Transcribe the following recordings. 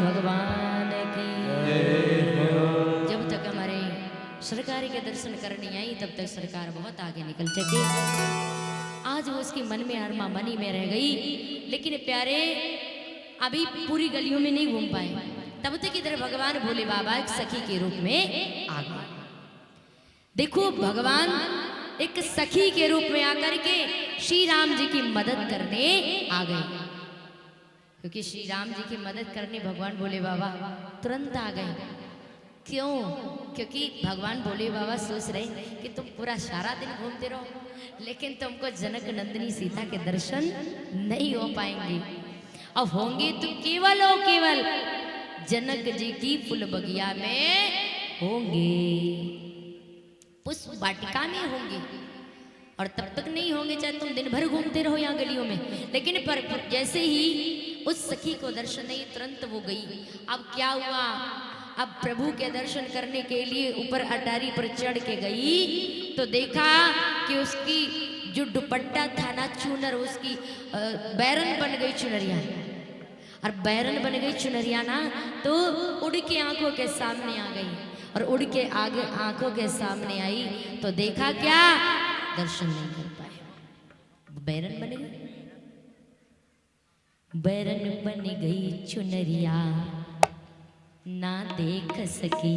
भगवान की। जब तक हमारे सरकार के दर्शन करने आई तब तक सरकार बहुत आगे निकल चुके। आज वो उसके मन में अरमा मनी में रह गई, लेकिन प्यारे अभी पूरी गलियों में नहीं घूम पाए। तब तक इधर भगवान भोले बाबा एक सखी के रूप में आ गए। देखो भगवान एक सखी के रूप में आकर के श्री राम जी की मदद करने आ गए, क्योंकि श्री राम जी की मदद करने भगवान भोले बाबा तुरंत आ गए। क्यों? क्योंकि भगवान भोले बाबा सोच रहे कि तुम पूरा सारा दिन घूमते रहो, लेकिन तुमको जनक नंदिनी सीता के दर्शन नहीं हो पाएंगे। अब होंगे तो केवल और केवल जनक जी की फूल बगिया में होंगे, पुष्प वाटिका में होंगे, और तब तक नहीं होंगे चाहे तुम दिन भर घूमते रहो यहाँ गलियों में। लेकिन पर जैसे ही उस सखी को दर्शन नहीं, तुरंत वो गई। अब क्या हुआ? अब प्रभु के दर्शन करने के लिए ऊपर अटारी पर चढ़ के गई तो देखा कि उसकी जो दुपट्टा था ना चुनर, उसकी बैरन बन गई चुनरिया। और बैरन बन गई चुनरिया ना तो उड़ के आंखों के सामने आ गई, और उड़ के आगे आंखों के सामने आई तो देखा क्या? दर्शन नहीं कर पाए। बैरन बन गई, बैरन बन गई चुनरिया ना देख सकी।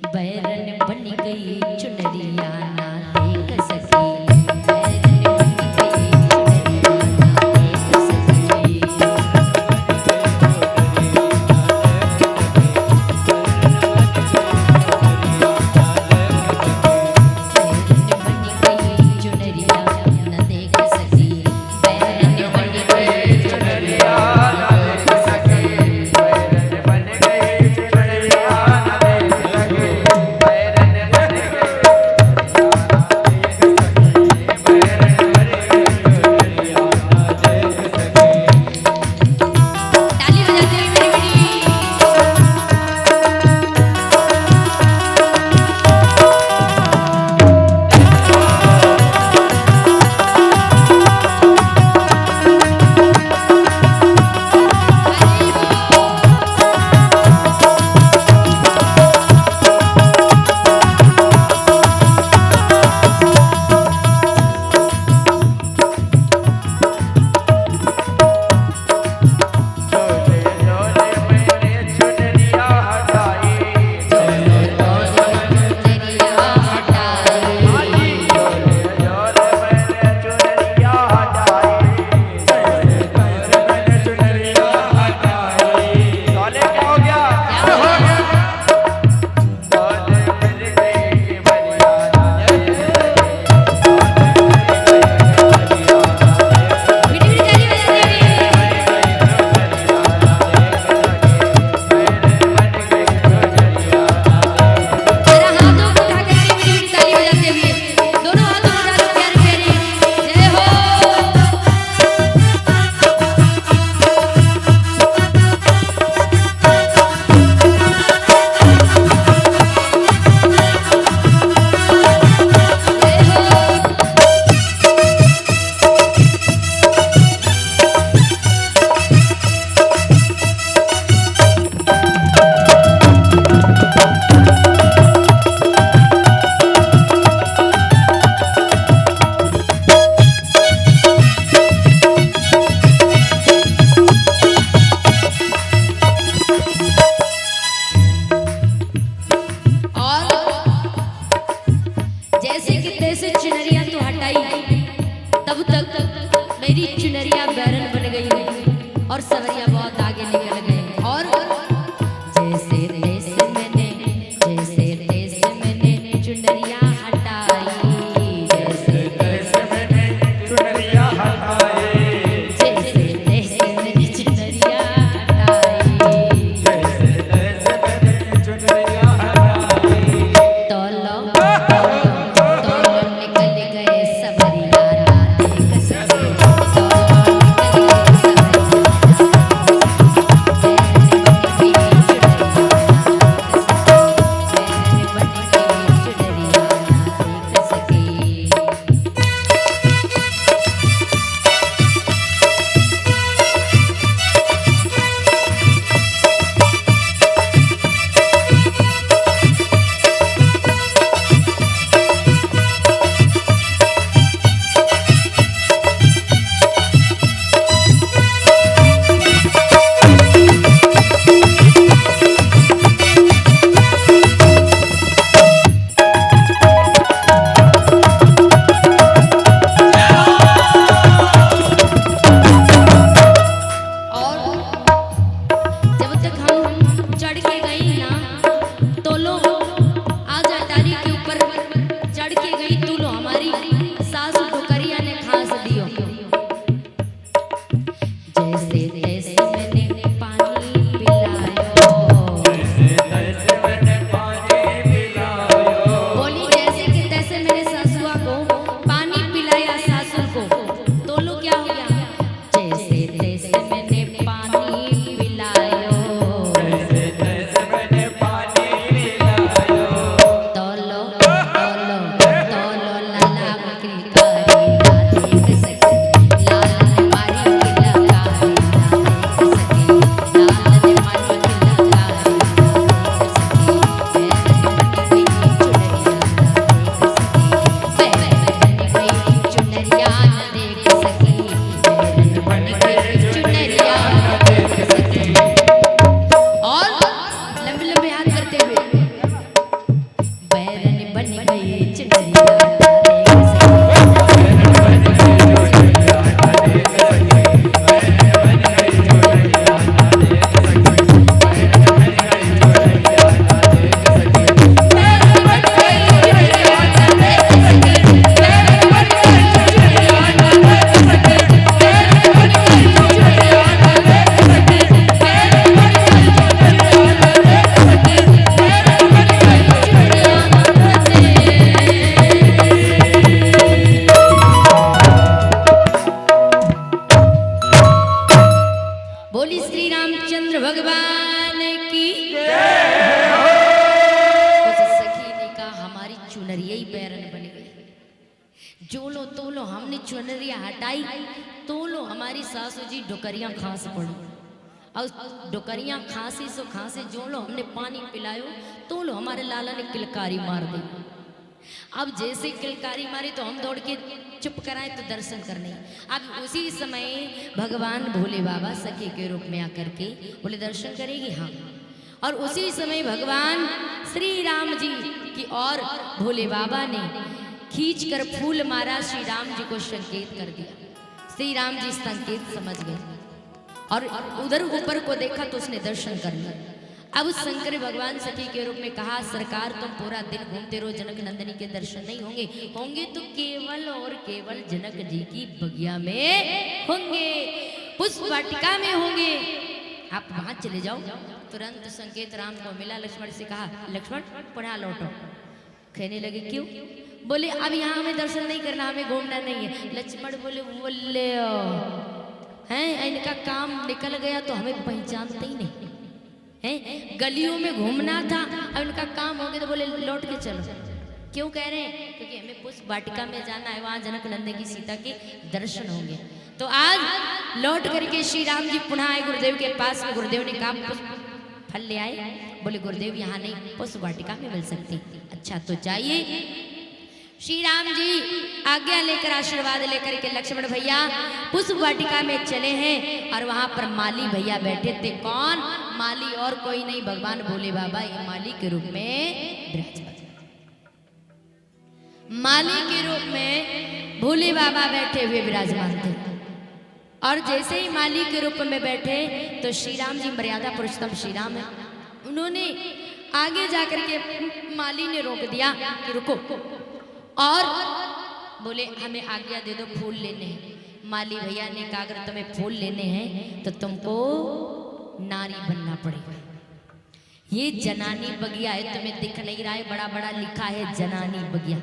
बैरन बन गई चुनरिया ना देख सकी। तोलो हमने चुनरिया हटाई, तोलो हमारी सासू जी डुकरियां खांस पड़ी, और डुकरियां खांसी सो खांसी जो लो हमने पानी पिलायो, तो लो हमारे लाला ने किलकारी मार दी। अब जैसे किलकारी मारी तो हम दौड़ के चुप कराए तो दर्शन करने। अब उसी समय भगवान भोले बाबा सखी के रूप में आकर के बोले दर्शन करेगी, हाँ। और उसी समय भगवान श्री राम जी की और भोले बाबा ने खींचकर फूल मारा, श्री राम जी को संकेत कर दिया। श्री राम जी संकेत समझ गए और उधर ऊपर को देखा तो उसने दर्शन कर लिया। अब उस शंकर भगवान सखी के रूप में कहा, सरकार तुम पूरा दिन घूमते रहो, जनक नंदिनी के दर्शन नहीं होंगे, होंगे तो केवल और केवल जनक जी की बगिया में होंगे, पुष्प वाटिका में होंगे, आप वहां चले जाओ। तुरंत संकेत राम को मिला, लक्ष्मण से कहा लक्ष्मण पुनः लौटो। कहने लगे क्यों? बोले अब यहाँ हमें दर्शन नहीं करना, हमें घूमना नहीं है। लक्ष्मण बोले हैं इनका काम निकल गया तो हमें पहचानते ही नहीं हैं, गलियों में घूमना था, अब इनका काम हो गया तो बोले लौट के चलो। क्यों कह रहे हैं? क्योंकि हमें पुष्प वाटिका में जाना है, वहां जनक नंदन की सीता के दर्शन होंगे। तो आज लौट करके श्री राम जी पुनः आए गुरुदेव के पास में। गुरुदेव ने कहा पुष्प फल ले आए? बोले गुरुदेव यहाँ नहीं, पुष्प वाटिका में मिल सकती। अच्छा तो चाहिए। श्री राम जी आज्ञा लेकर आशीर्वाद लेकर के लक्ष्मण भैया पुष्प वाटिका में चले हैं और वहां पर माली भैया बैठे थे। कौन? माली और कोई नहीं, भगवान भोले बाबा ये माली के रूप में विराजमान। माली के रूप में भोले बाबा बैठे हुए विराजमान थे। और जैसे ही माली के रूप में बैठे तो श्री राम जी मर्यादा पुरुषोत्तम श्री राम है, उन्होंने आगे जाकर के माली ने रोक दिया कि रुको, और बोले हमें आज्ञा दे दो, फूल लेने हैं। माली भैया ने कहा अगर तुम्हें फूल लेने हैं तो तुमको नारी बनना पड़ेगा। ये जनानी बगिया है, तुम्हें दिख नहीं रहा है, बड़ा बड़ा लिखा है जनानी बगिया।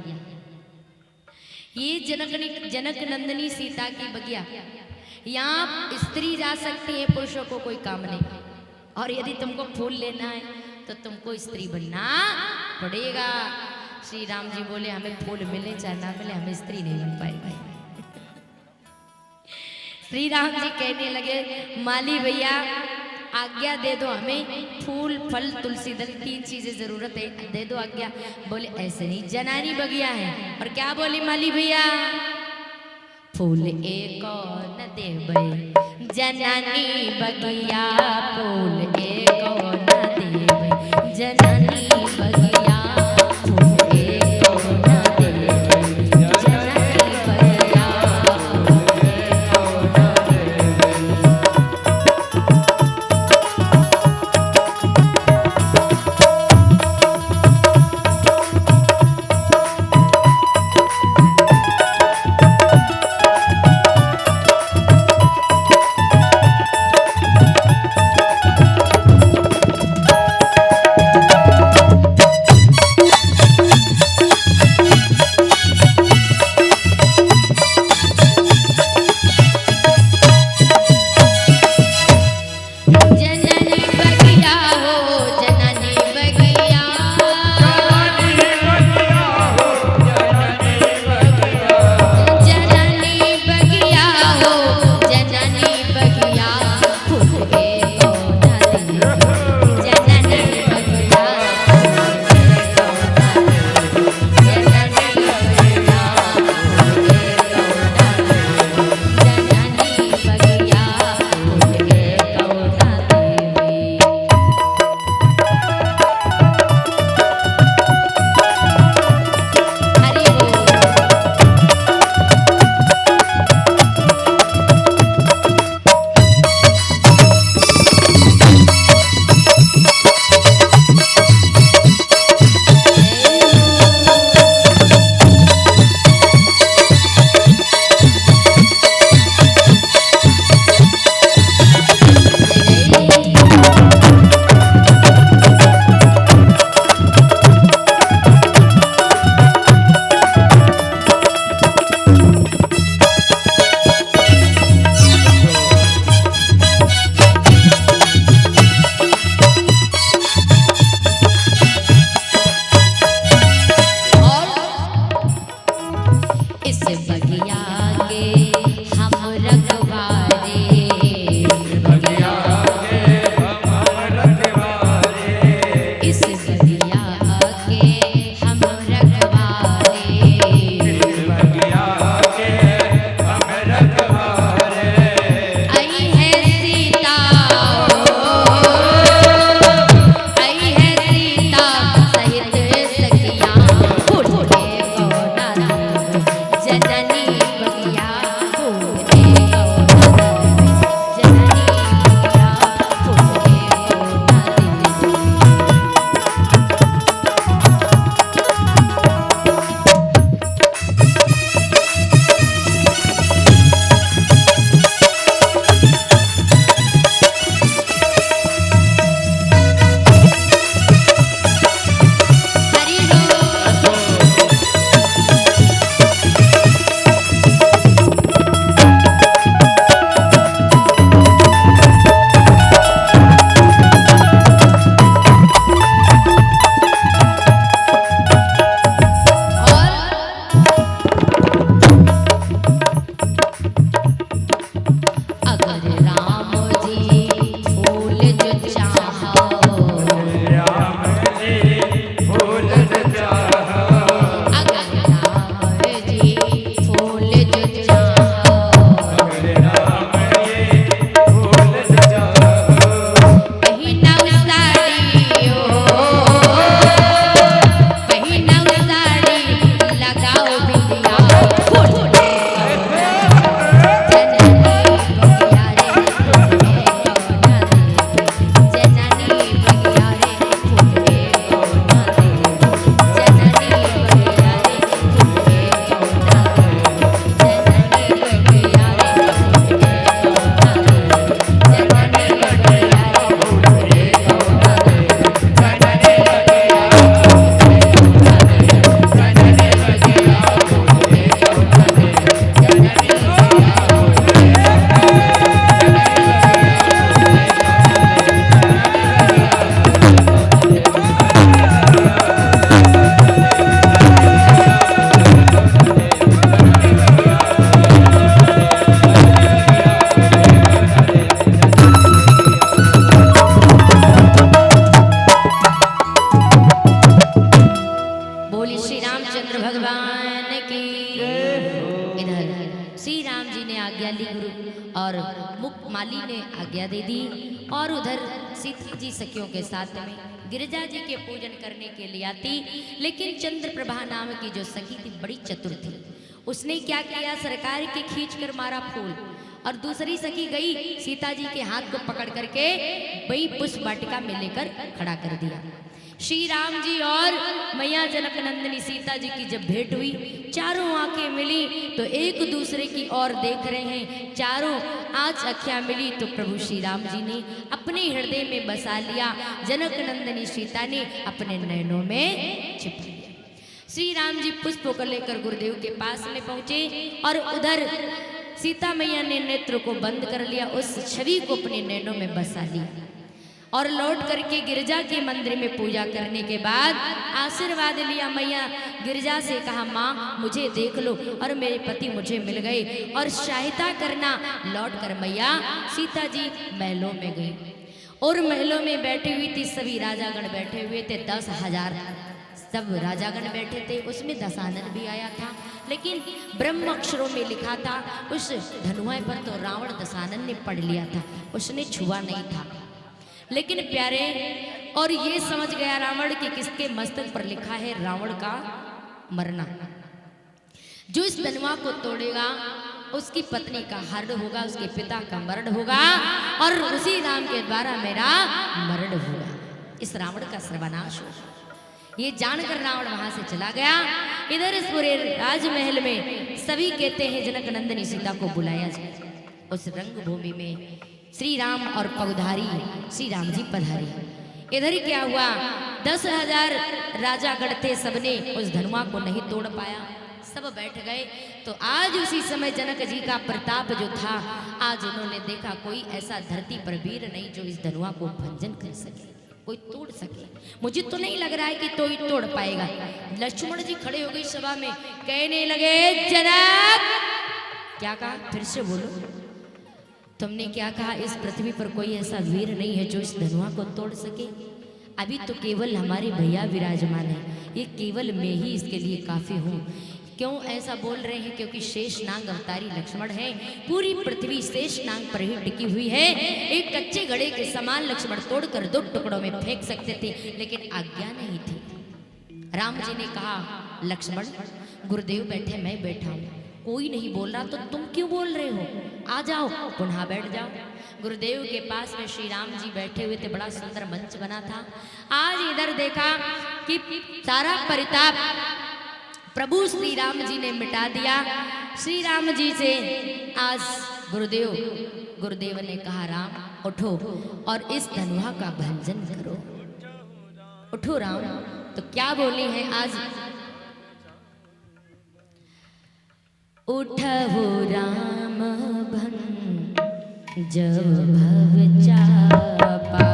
ये जनक नंदिनी सीता की बगिया, यहाँ स्त्री जा सकती है, पुरुषों को कोई काम नहीं। और यदि तुमको फूल लेना है तो तुमको स्त्री बनना पड़ेगा। श्री राम जी बोले हमें फूल मिले चाहे ना मिले, हमें स्त्री नहीं बन पाएगी। श्री राम जी कहने लगे माली भैया आज्ञा दे दो, हमें फूल फल तुलसी दल 3 चीजें जरूरत है, दे दो आज्ञा। बोले ऐसे नहीं, जनानी बगिया है। और क्या बोली माली भैया? फूल एक न देबै जनानी बगिया, फूल एक न देबै जनानी बगिया। माली ने आज्ञा दे दी और उधर सीता जी सखियों के साथ में गिरिजा जी के पूजन करने के लिए आती। लेकिन चंद्रप्रभा नाम की जो सखी थी बड़ी चतुर थी। उसने क्या किया, सरकार के खींच कर मारा फूल, और दूसरी सखी गई सीता जी के हाथ को पकड़ करके वही पुष्प वाटिका में लेकर खड़ा कर दिया। श्री राम जी और मैया जनक नंदिनी सीता जी की जब भेंट हुई, चारों आंखें मिली तो एक दूसरे की ओर देख रहे हैं। चारों आज आँखें मिली तो प्रभु श्री राम जी ने अपने हृदय में बसा लिया, जनक नंदिनी सीता ने अपने नयनों में छिप लिया। श्री राम जी पुष्पों को लेकर गुरुदेव के पास में पहुंचे और उधर सीता मैया ने नेत्र को बंद कर लिया, उस छवि को अपने नैनों में बसा लिया और लौट करके गिरजा के मंदिर में पूजा करने के बाद आशीर्वाद लिया। मैया गिरजा से कहा, माँ मुझे देख लो और मेरे पति मुझे मिल गए और सहायता करना। लौट कर मैया सीता जी महलों में गई और महलों में बैठी हुई थी। सभी राजागण बैठे हुए थे, 10,000 सब राजागण बैठे थे, उसमें दशानन भी आया था। लेकिन ब्रह्म अक्षरों में लिखा था, उस धनुआ पर तो रावण दशानन ने पढ़ लिया था, उसने छुआ नहीं था। लेकिन प्यारे, और ये समझ गया रावण कि किसके मस्तक पर लिखा है रावण का मरना। जो इस धनुआ को तोड़ेगा उसकी पत्नी का हरण होगा, उसके पिता का मरण होगा और उसी राम के द्वारा मेरा मरण होगा, इस रावण का सर्वनाश होगा। ये जानकर रावण वहां से चला गया। इधर इस पूरे राजमहल में सभी कहते हैं जनक नंदिनी सीता को बुलाया जाए। उस रंगभूमि में श्री राम और पगधारी श्री राम जी पधारे। इधर क्या हुआ, 10,000 राजागण थे, सबने उस धनुआ को नहीं तोड़ पाया, सब बैठ गए। तो आज उसी समय जनक जी का प्रताप जो था, आज उन्होंने देखा कोई ऐसा धरती पर वीर नहीं जो इस धनुआ को भंजन कर सके, कोई तोड़ सके। मुझे तो नहीं लग रहा है कि कोई तोड़ पाएगा। लक्ष्मण जी खड़े हो गए सभा में, कहने लगे, जनक क्या कहा, फिर से बोलो, तुमने क्या कहा? इस पृथ्वी पर कोई ऐसा वीर नहीं है जो इस धनुआ को तोड़ सके। अभी तो केवल हमारे भैया विराजमान है, ये केवल मैं ही इसके लिए काफी हूँ। क्यों ऐसा बोल रहे हैं? क्योंकि शेष नाग अवतारी लक्ष्मण है, पूरी पृथ्वी शेष नाग पर ही टिकी हुई है। एक कच्चे घड़े के समान लक्ष्मण तोड़कर 2 टुकड़ों में फेंक सकते थे, लेकिन आज्ञा नहीं थी। राम जी ने कहा, लक्ष्मण गुरुदेव बैठे, मैं बैठा हूँ, कोई नहीं बोल रहा तो तुम क्यों बोल रहे हो? आ जाओ, पुनः बैठ जाओ। गुरुदेव के पास में श्री राम जी बैठे हुए थे, बड़ा सुंदर मंच बना था। आज इधर देखा कि सारा परिताप प्रभु श्री राम जी ने मिटा दिया। श्री राम जी से आज गुरुदेव ने कहा, राम उठो और इस धनुआ का भंजन करो। उठो राम। तो क्या बोली है आज, उठो राम भंजन भव चापा।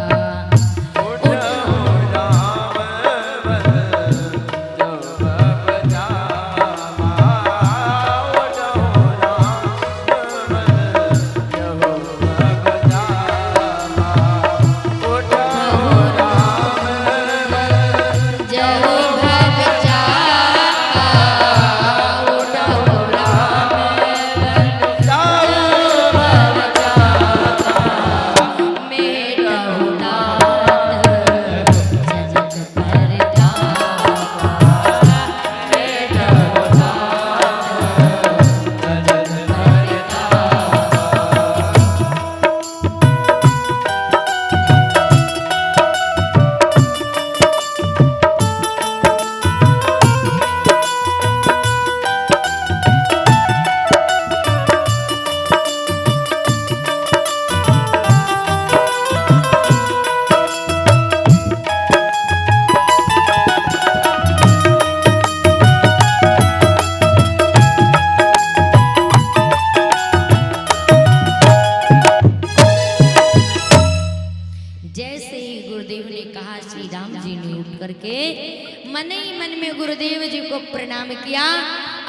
मन ही मन में गुरुदेव जी को प्रणाम किया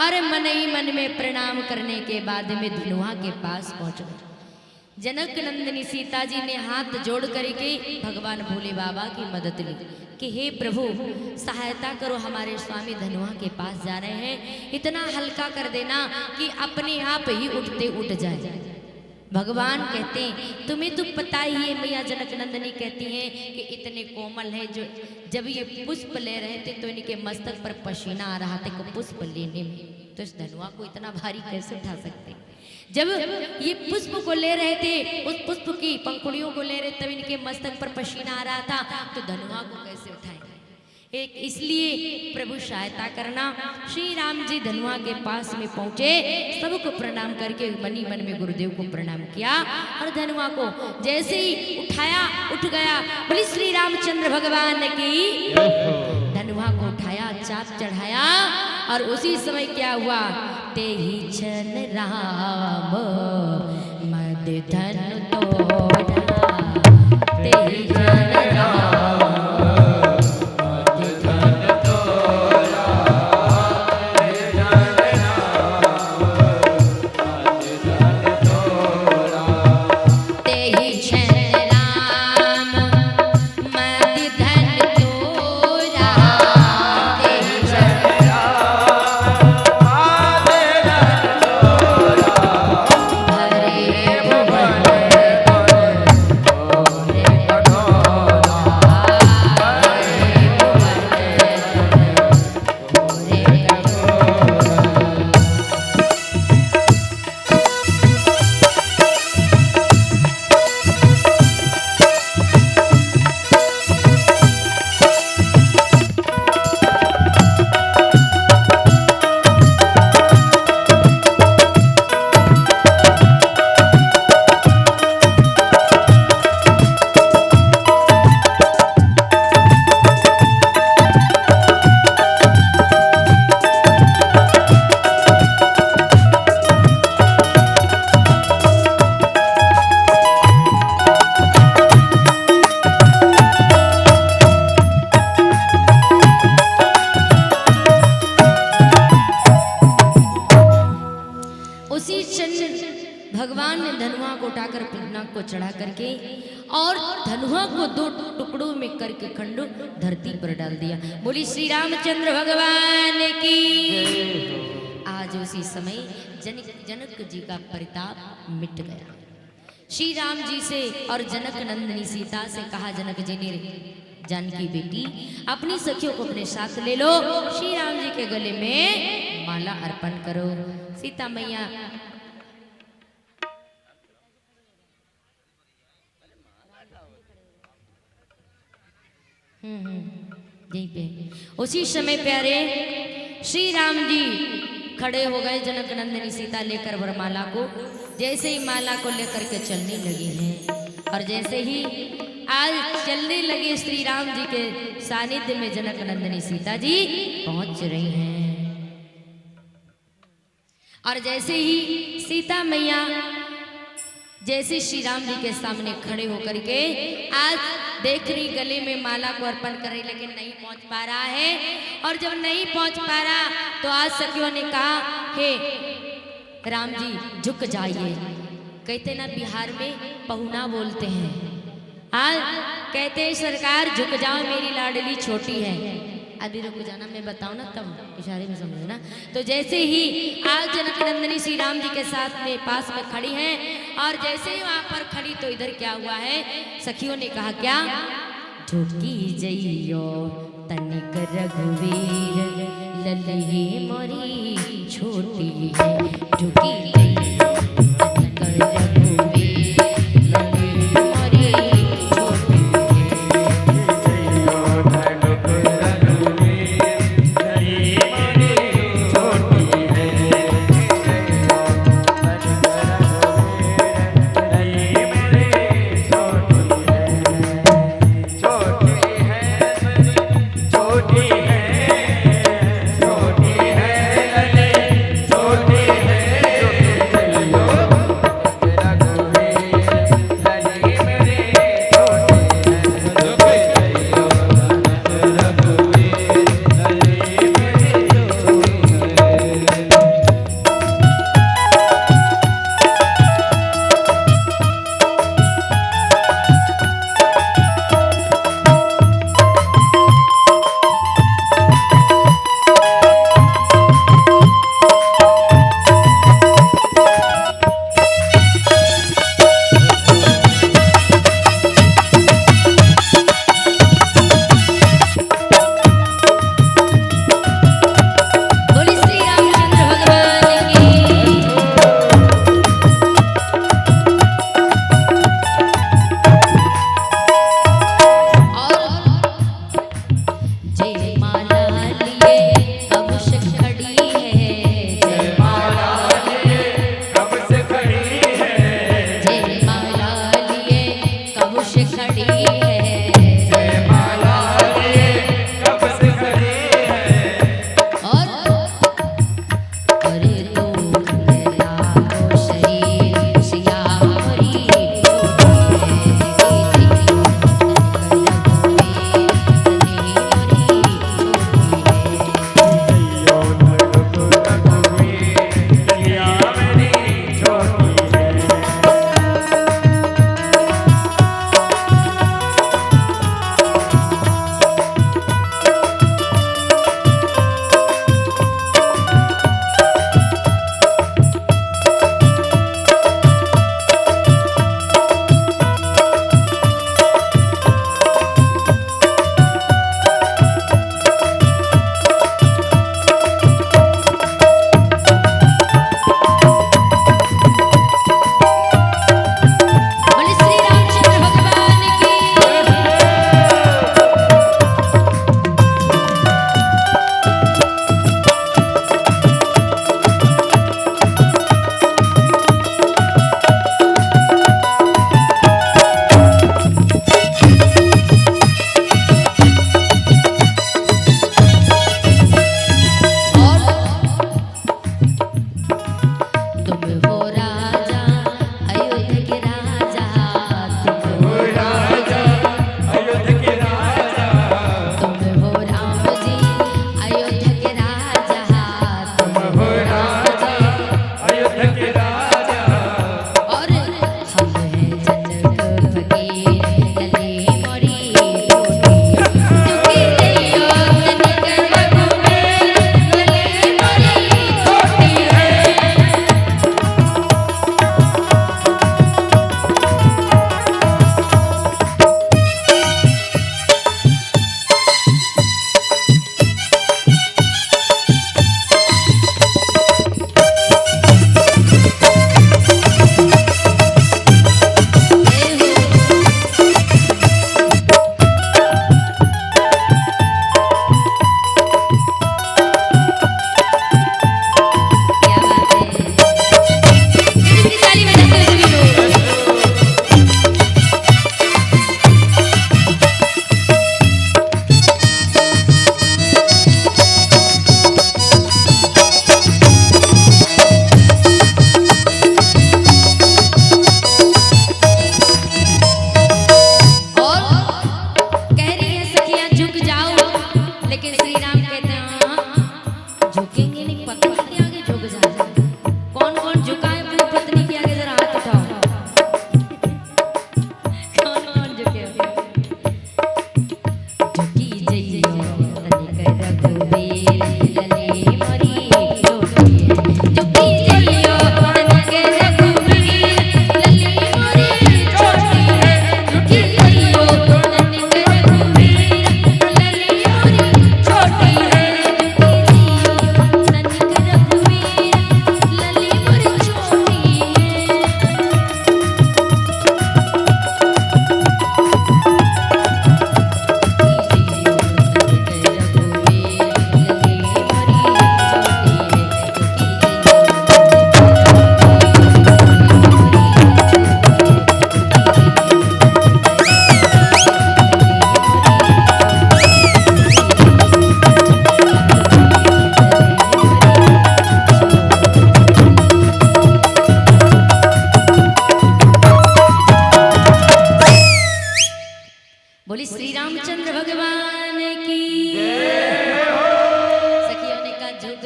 और मन ही मन में प्रणाम करने के बाद में धनुआ के पास पहुंच गए। जनक नंदिनी सीता जी ने हाथ जोड़ करके भगवान भोले बाबा की मदद ली कि हे प्रभु सहायता करो, हमारे स्वामी धनुआ के पास जा रहे हैं, इतना हल्का कर देना कि अपने आप ही उठते उठ जाए। भगवान कहते हैं तुम्हें तो पता ही है, मैया जनक नंदिनी कहती हैं कि इतने कोमल हैं जो जब ये पुष्प ले रहे थे तो इनके मस्तक पर पसीना आ रहा था कि पुष्प लेने में, तो इस धनुआ को इतना भारी कैसे उठा सकते। जब ये पुष्प को ले रहे थे, उस पुष्प की पंखुड़ियों को ले रहे तब इनके मस्तक पर पसीना आ रहा था, तो धनुआ को कैसे उठाएंगे। एक इसलिए प्रभु सहायता करना। श्री राम जी धनुआ के पास में पहुंचे, सबको प्रणाम करके मनी मन में गुरुदेव को प्रणाम किया और धनुआ को जैसे ही उठाया उठ गया। बोली श्री रामचंद्र भगवान की। धनुआ को उठाया, चाप चढ़ाया और उसी समय क्या हुआ, ते ही छन राम मद धन तोड़ा, ते ही छन राम भगवान ने धनुआ को उठाकर पिनाक को चढ़ा करके और धनुआ को दो टुकड़ों में करके खंड धरती पर डाल दिया। बोली श्री रामचंद्र भगवान की। आज उसी समय जनक जी का परिताप मिट गया। श्री राम जी से और जनक नंदिनी सीता से कहा जनक जी ने, जानकी बेटी अपनी सखियों को अपने साथ ले लो, श्री राम जी के गले में माला अर्पण करो। सीता मैया यहीं पे उसी समय प्यारे श्री राम जी खड़े हो गए। जनक नंदिनी सीता लेकर वरमाला को, जैसे ही माला को लेकर के चलने लगी हैं और जैसे ही आज चलने लगे श्री राम जी के सानिध्य में जनक नंदिनी सीता जी पहुंच रही हैं। और जैसे ही सीता मैया जैसे श्री राम जी के सामने खड़े होकर के आज देख रही, गले में माला को अर्पण कर रही, लेकिन नहीं पहुंच पा रहा है। और जब नहीं पहुंच पा रहा तो आज सखियों ने कहा, हे राम जी झुक जाइए। कहते ना बिहार में पहुना बोलते हैं, आज कहते हैं सरकार झुक जाओ मेरी लाडली छोटी है। अभी रुक जाना, मैं बताऊं ना तब इशारे में समझना। तो जैसे ही आज जनक नंदिनी श्री राम जी के साथ में पास में खड़ी हैं और जैसे ही वहां पर खड़ी तो इधर क्या हुआ है, सखियों ने कहा क्या, झुकी जइयो तनिक रघुवीर ललही मोरी छोटी है, झुकी जइयो तनिक रघुवीर ललही मोरी छोटी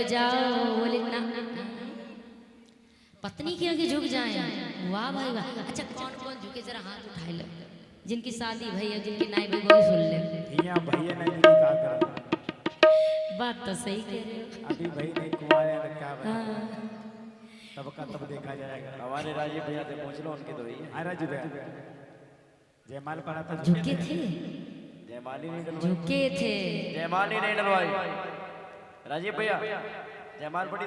जाओ, बोले ना पत्नी के आगे झुक जाए। वाह भाई वाह। अच्छा कौन कौन झुके जरा हाथ उठाए लो, जिनकी शादी भई है, जिनकी नाई भई वो सुन ले। भैया नहीं का कर, बात तो सही कह रहे हो। अभी भाई नहीं कुमार है क्या तब का तब देखा जाएगा। हमारे राजीव भैया से पूछ लो, उनके तो ही है। राजू भैया जयमाल पड़ा था, झुके थे, जयमाली नहीं डलवाई, झुके थे। जयमाली नहीं डलवाई। राजीव भैया जयमाल पड़ी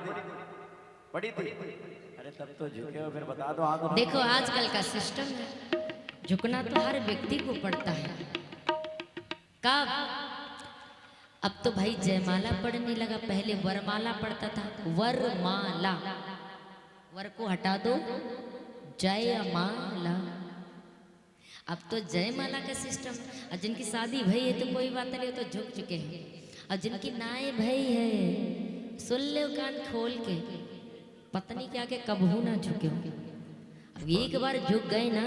थी। अरे तब तो झुके हो, फिर बता दो। हाँ देखो आजकल का सिस्टम है, झुकना तो हर व्यक्ति को पड़ता है। कब? अब तो भाई जयमाला पढ़ने लगा, पहले वरमाला पढ़ता था। वरमाला, वर को हटा दो, जयमाला। अब तो जयमाला का सिस्टम। और जिनकी शादी भई है तो कोई बात नहीं, तो झुक चुके हैं। और जिनकी नाए भई है, सुन लो कान खोल के, पत्नी के आगे कबहू ना झुके हो। अब एक बार झुक गए ना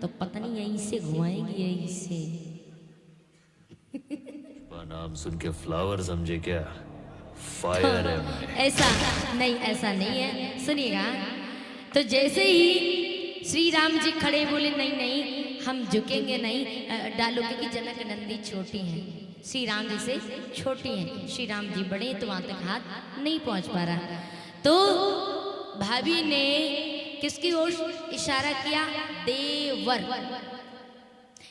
तो पत्नी यहीं से घुमाएगी, यहीं से। नाम सुन के फ्लावर समझे क्या? फायर है मैं। ऐसा नहीं, ऐसा नहीं है। सुनिएगा, तो जैसे ही श्री राम जी खड़े बोले नहीं नहीं हम झुकेंगे नहीं, डालो, क्योंकि जनक नंदी छोटी हैं, श्री राम जी से छोटी हैं। श्री राम जी बड़े तो वहां तक हाथ नहीं पहुंच पा रहा। तो भाभी ने किसकी ओर इशारा किया? देवर,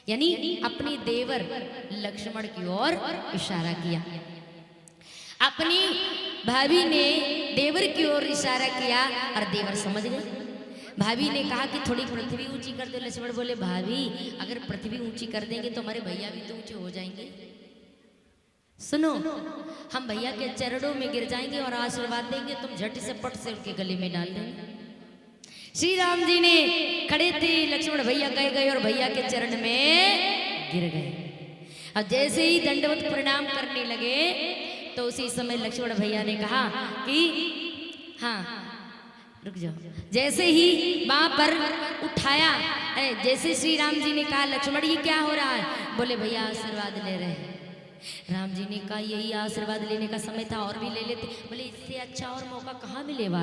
यानी अपनी देवर लक्ष्मण की ओर इशारा किया। अपनी भाभी ने देवर की ओर इशारा किया और देवर समझ गए। भाभी ने कहा कि थोड़ी पृथ्वी ऊंची कर दो। लक्ष्मण बोले भाभी अगर पृथ्वी ऊंची कर देंगे तो हमारे भैया भी तो ऊंचे हो जाएंगे। सुनो, हम भैया के चरणों में गिर जाएंगे और आशीर्वाद देंगे, तुम झट से पट से उनके गले में डाल देंगे। श्री राम जी ने खड़े थे, लक्ष्मण भैया कह गए और भैया के चरण में गिर गए। और जैसे ही दंडवत प्रणाम करने लगे तो उसी समय लक्ष्मण भैया ने कहा कि हाँ रुक जाओ। जैसे ही वहां पर उठाया, जैसे श्री राम जी ने कहा लक्ष्मण ये क्या हो रहा है? बोले भैया आशीर्वाद ले रहे हैं। राम जी ने कहा यही आशीर्वाद लेने का समय था, और भी ले लेते। बोले इससे अच्छा और मौका कहाँ मिलेगा?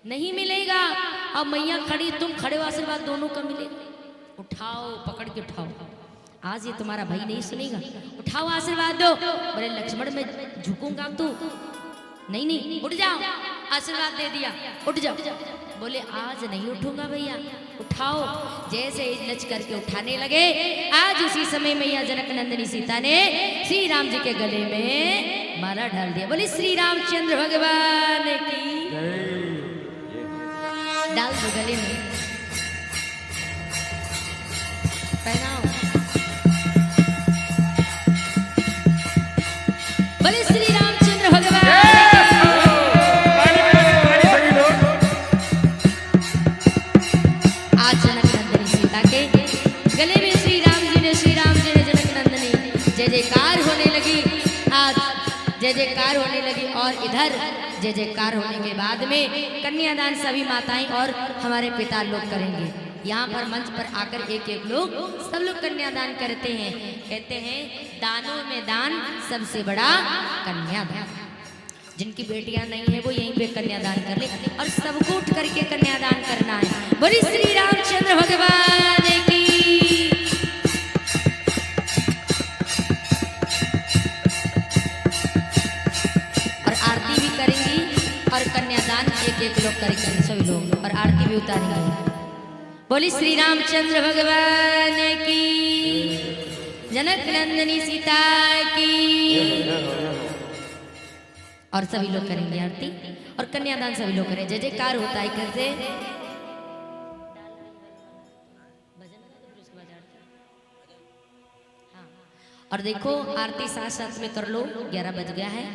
नहीं मिलेगा। और मैया खड़ी, तुम खड़े हो, आशीर्वाद दोनों का मिलेगा। उठाओ, पकड़ के उठाओ, आज ये तुम्हारा भाई नहीं सुनेगा, उठाओ आशीर्वाद दो। बोले लक्ष्मण मैं झुकूंगा तू? नहीं नहीं, उठ जाओ, आशीर्वाद दे दिया, उठ जाओ। बोले आज नहीं उठूंगा भैया, उठाओ। जैसे लच करके उठाने लगे, आज उसी समय मैया जनक नंदिनी सीता ने श्री राम जी के गले में माला डाल दिया। बोले श्री रामचंद्र भगवान की डाल दो गले में, पहनाओ। बोले श्री रामचंद्र भगवान। आज जनक नंदिनी सीता के गले में श्री राम जी ने जनक नंदिनी जय जयकार होने लगी। आज जय जयकार होने लगी और इधर जय जयकार होने के बाद में कन्यादान सभी माताएं और हमारे पिता लोग करेंगे। यहाँ पर मंच पर आकर एक एक लोग सब लोग कन्यादान करते हैं। कहते हैं दानों में दान सबसे बड़ा कन्यादान। जिनकी बेटियां नहीं है वो यहीं पे कन्यादान कर ले, और सबको उठ करके कन्यादान करना है। बोली श्री रामचंद्र भगवान की। और आरती भी करेंगी और कन्यादान एक एक लोग करेंगे सभी लोग, और आरती भी उतारेंगे। बोली श्री रामचंद्र भगवान की, जनक नंदिनी सीता की। और सभी लोग करेंगे आरती और कन्यादान सभी लोग करें। जय जयकार होता है कैसे? और देखो आरती साथ साथ में कर लो, 11 बज गया है।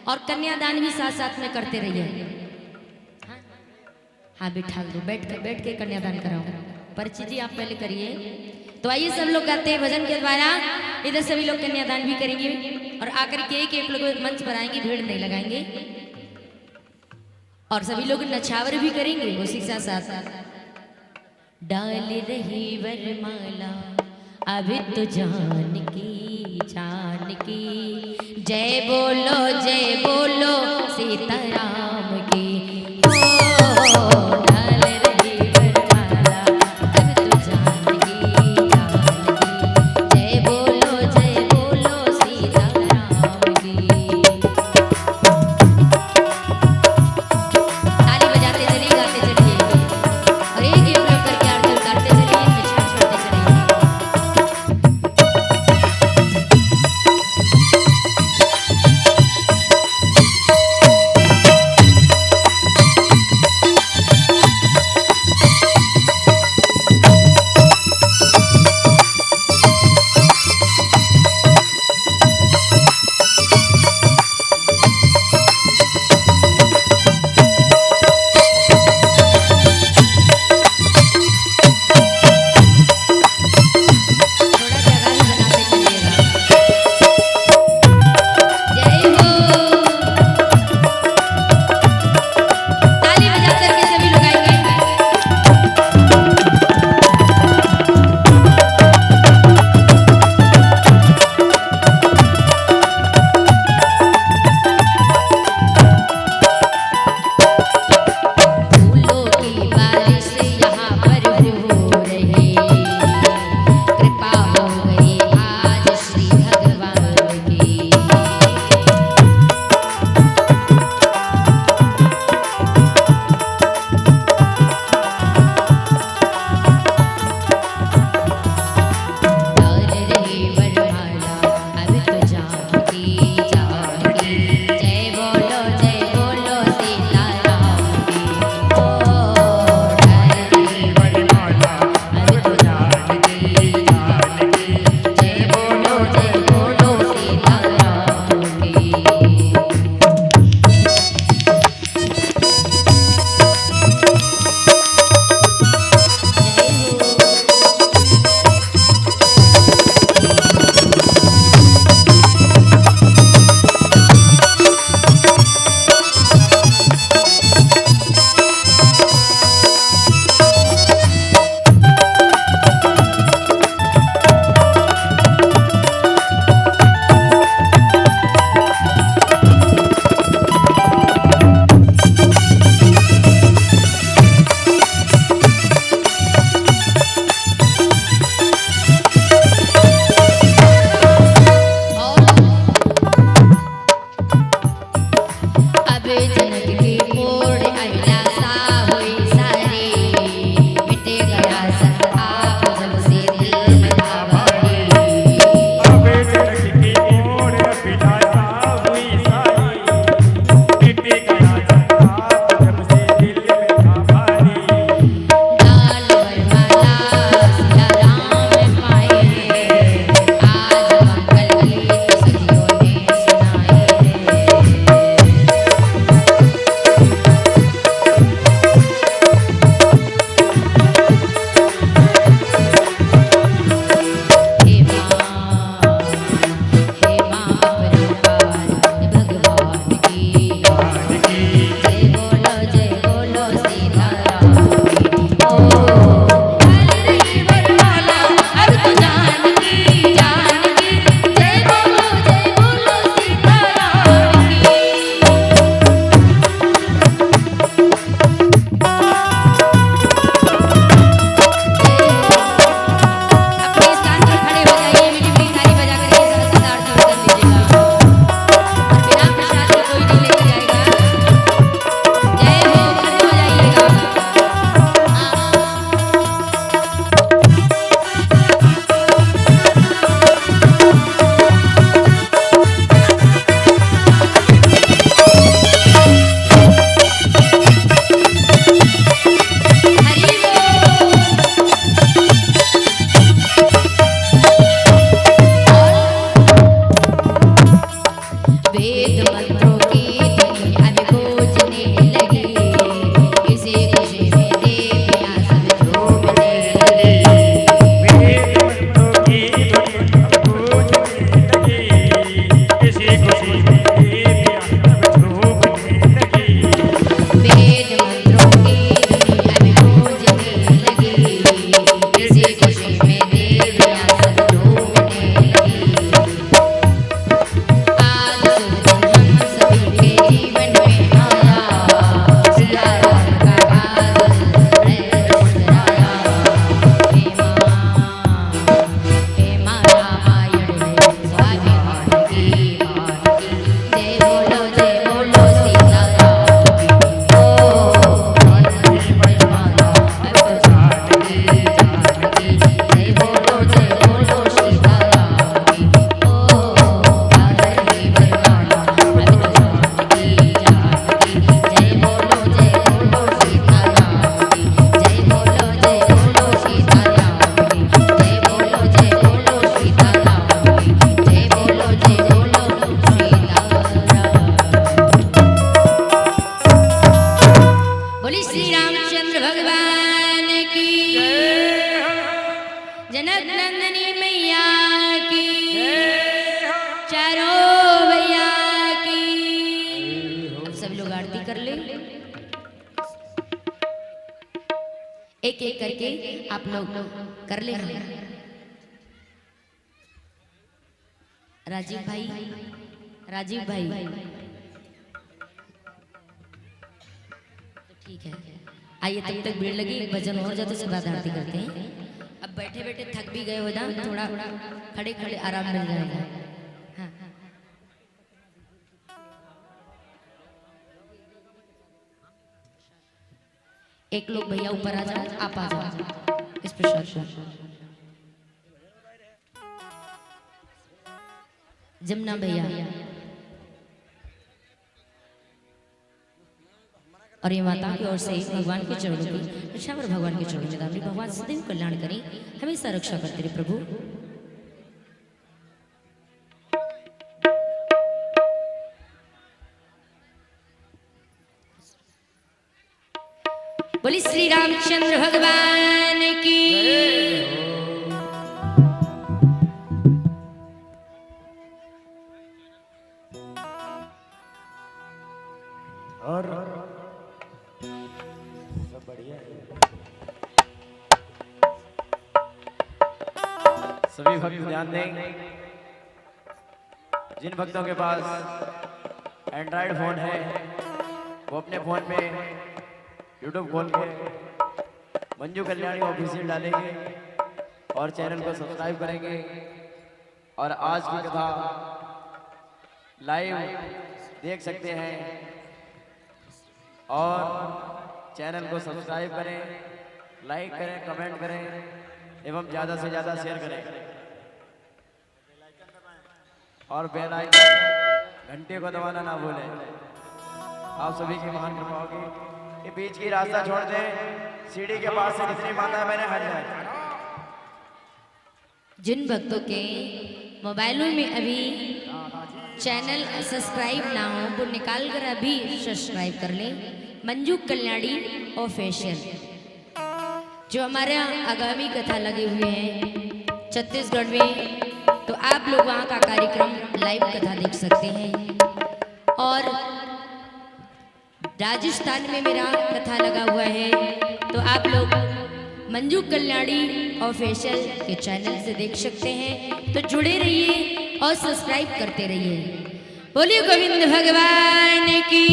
और कन्यादान भी साथ साथ में करते रहिए। हाँ बिठा दो, बैठ के कन्यादान कराओ। परिचित जी आप पहले करिए। तो आइए सब लोग करते हैं भजन के द्वारा। इधर सभी लोग कन्यादान भी करेंगे और आकर के एक एक लोग मंच पर आएंगे, भीड़ नहीं लगाएंगे। और सभी लोग नछावर भी करेंगे उसी के साथ। डाल रही वरमाला अभी तो जान की, जय बोलो सीताराम की हो डाल रही वरमाला अब तो जानकी जानकी जय बोलो सीताराम की। ताली बजाते चलिए गाते चलिए और एक एक करके आरती उतारते चलिए निशान छोड़ते चलिए। एक एक करके आप लोग कर ले। राजीव भाई, राजीव भाई तो ठीक है, आइए तब तक भीड़ लगी, भजन और जाते से बाद आरती करते हैं। अब बैठे बैठे थक भी गए हो ना, थोड़ा खड़े खड़े आराम मिल जाएगा। हाँ। एक लोग भैया ऊपर आ जाओ, आप आ जाओ इस प्रसाद। जमुना भैया और ये माता की ओर से भगवान के चरणों की रक्षावर भगवान के चरणों में दामनी, भगवान सदैव कल्याण करें, हमेशा रक्षा करते रहे प्रभु। बोली श्री रामचंद्र भगवान की। और सब बढ़िया है। सभी भक्त ध्यान दें, जिन भक्तों के पास एंड्रॉइड फोन है वो अपने फोन में यूट्यूब खोल के मंजू कल्याणी ऑफिशियल डालेंगे और चैनल को सब्सक्राइब करेंगे। और आज की कथा लाइव देख सकते हैं और चैनल को सब्सक्राइब करें, लाइक करें, कमेंट करें एवं ज़्यादा से ज़्यादा शेयर करें और बेल आइकन घंटे को दबाना ना भूलें। आप सभी की महान कृपा होगी। ये बीच की रास्ता छोड़ दें, सीढ़ी के पास से जितनी माता मैंने हट जाए। जिन भक्तों के मोबाइलों में अभी चैनल सब्सक्राइब ना हो वो निकाल कर अभी सब्सक्राइब कर लें, मंजू कल्याणी ऑफिशियल। जो हमारे आगामी कथा लगे हुए हैं छत्तीसगढ़ में, तो आप लोग वहाँ का कार्यक्रम लाइव कथा देख सकते हैं। और राजस्थान में मेरा कथा लगा हुआ है, तो आप लोग मंजू कल्याणी ऑफिशियल के चैनल से देख सकते हैं। तो जुड़े रहिए और सब्सक्राइब करते रहिए। बोलिए गोविंद भगवान की।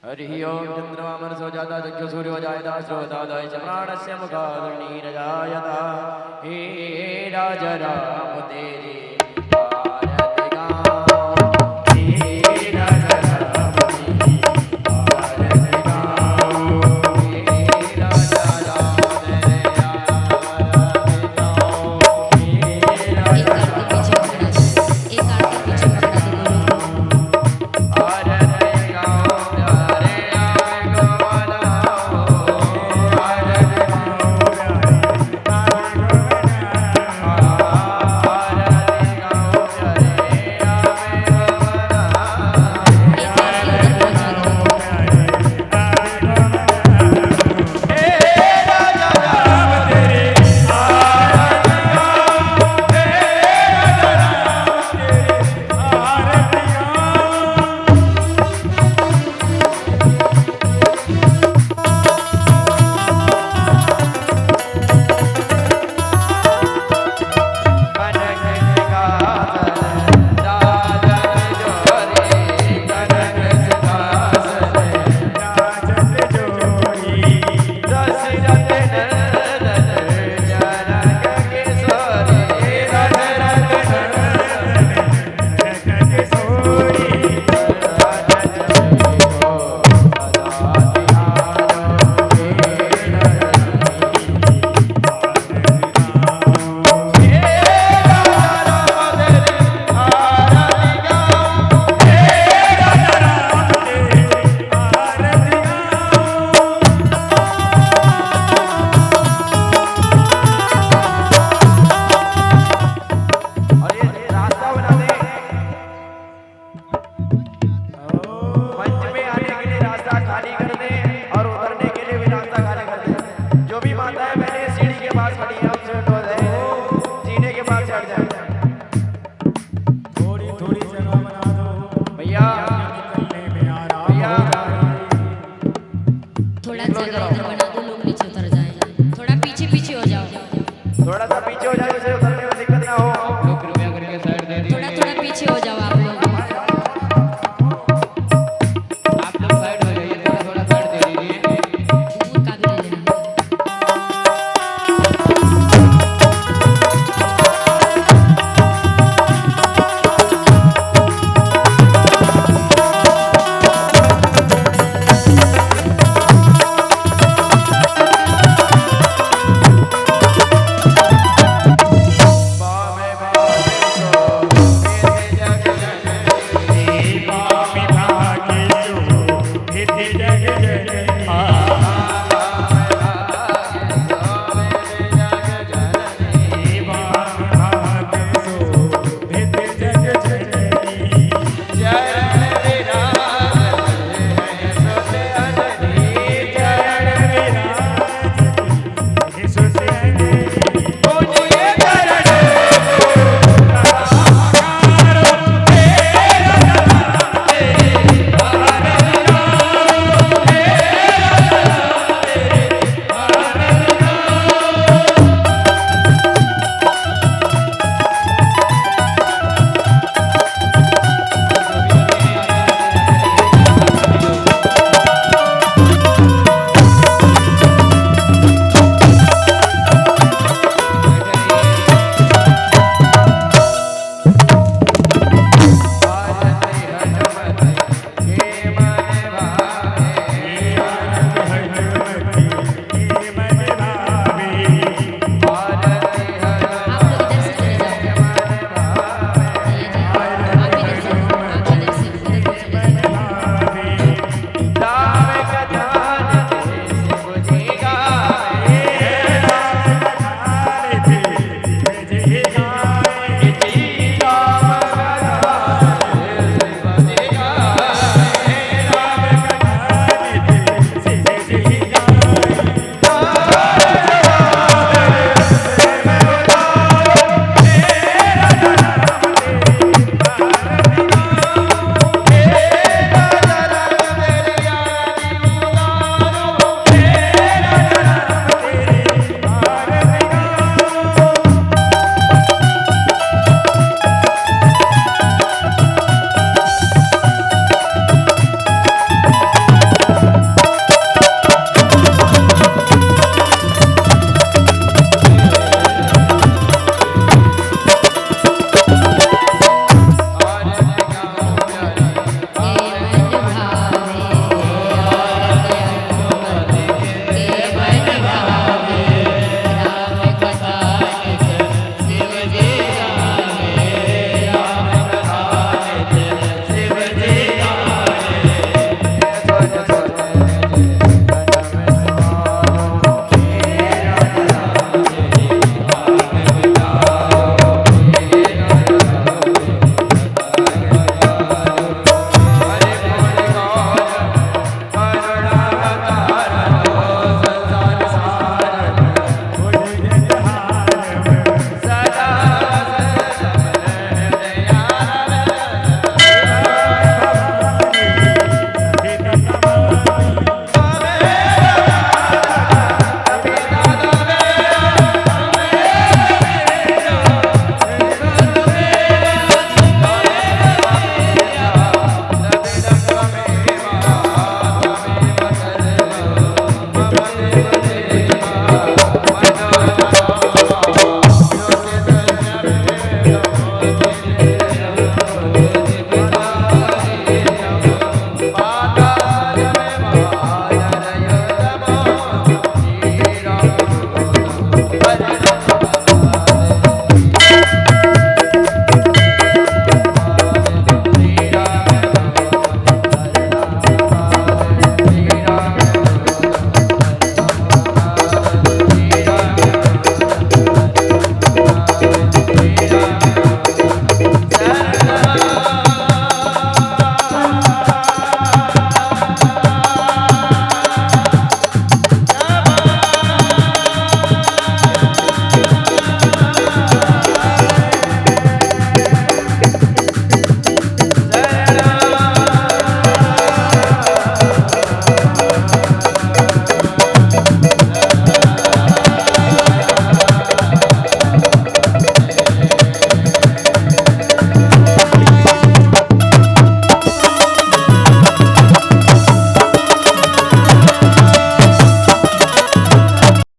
हरि ओम चंद्रमा मनसो जाता चक्षु सूर्यो जायता श्रोतादय च प्राणस्य मुखाग्निर्जायता। हे राज राम तेरी